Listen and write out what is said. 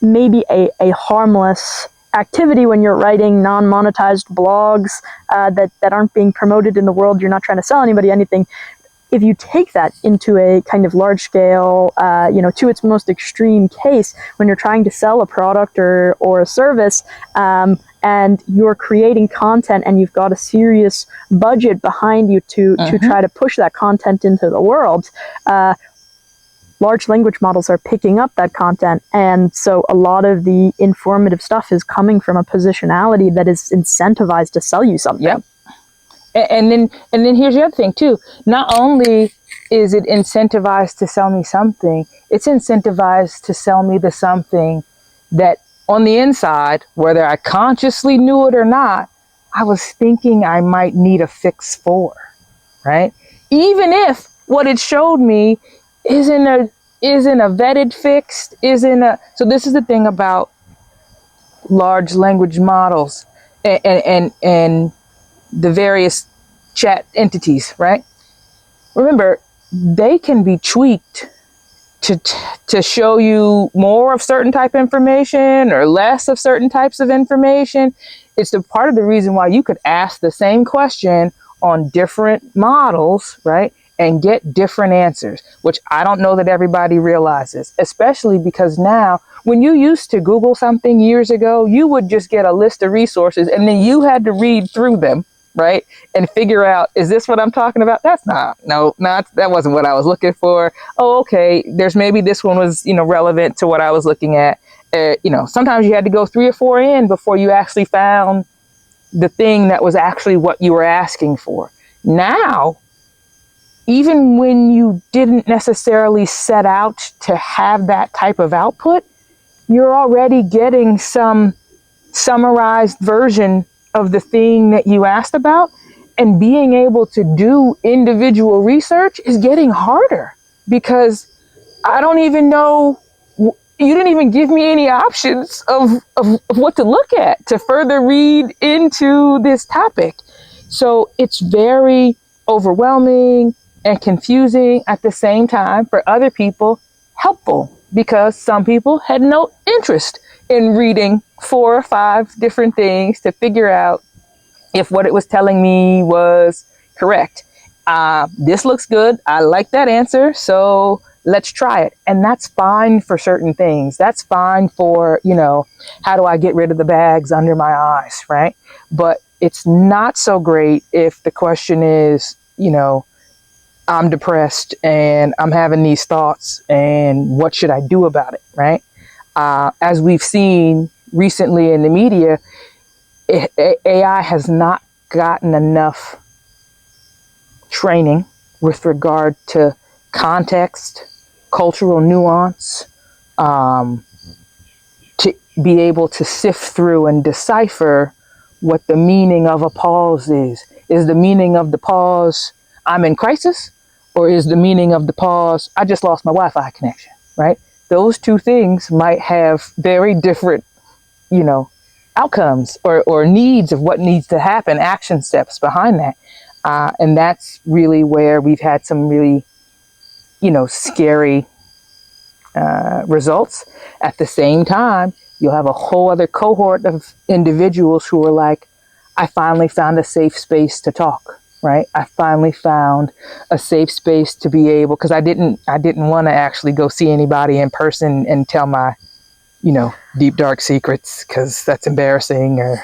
maybe a harmless activity when you're writing non-monetized blogs that aren't being promoted in the world. You're not trying to sell anybody anything. If you take that into a kind of large scale, to its most extreme case, when you're trying to sell a product or a service, and you're creating content and you've got a serious budget behind you to try to push that content into the world, large language models are picking up that content. And so a lot of the informative stuff is coming from a positionality that is incentivized to sell you something. Yep. And then here's the other thing too. Not only is it incentivized to sell me something, it's incentivized to sell me the something that on the inside, whether I consciously knew it or not, I was thinking I might need a fix for, right? Even if what it showed me isn't a vetted fix, so this is the thing about large language models and the various chat entities, right? Remember, they can be tweaked to show you more of certain type of information or less of certain types of information. It's the part of the reason why you could ask the same question on different models, right? And get different answers, which I don't know that everybody realizes, especially because now when you used to Google something years ago, you would just get a list of resources and then you had to read through them, right? And figure out, is this what I'm talking about? That wasn't what I was looking for. Oh, okay. Maybe this one was, relevant to what I was looking at. Sometimes you had to go 3 or 4 in before you actually found the thing that was actually what you were asking for. Now, even when you didn't necessarily set out to have that type of output, you're already getting some summarized version of the thing that you asked about, and being able to do individual research is getting harder because I don't even know, you didn't even give me any options of what to look at to further read into this topic. So it's very overwhelming and confusing at the same time. For other people, helpful, because some people had no interest in reading 4 or 5 different things to figure out if what it was telling me was correct. This looks good. I like that answer. So let's try it. And that's fine for certain things. That's fine for, how do I get rid of the bags under my eyes, right? But it's not so great if the question is, I'm depressed and I'm having these thoughts and what should I do about it, right? As we've seen recently in the media, AI has not gotten enough training with regard to context, cultural nuance, to be able to sift through and decipher what the meaning of a pause is. Is the meaning of the pause, I'm in crisis? Or is the meaning of the pause, I just lost my Wi-Fi connection, right? Those two things might have very different, outcomes or needs of what needs to happen, action steps behind that. And that's really where we've had some really, scary results. At the same time, you'll have a whole other cohort of individuals who are like, I finally found a safe space to talk, right? I finally found a safe space to be able, because I didn't want to actually go see anybody in person and tell my, deep dark secrets, because that's embarrassing, or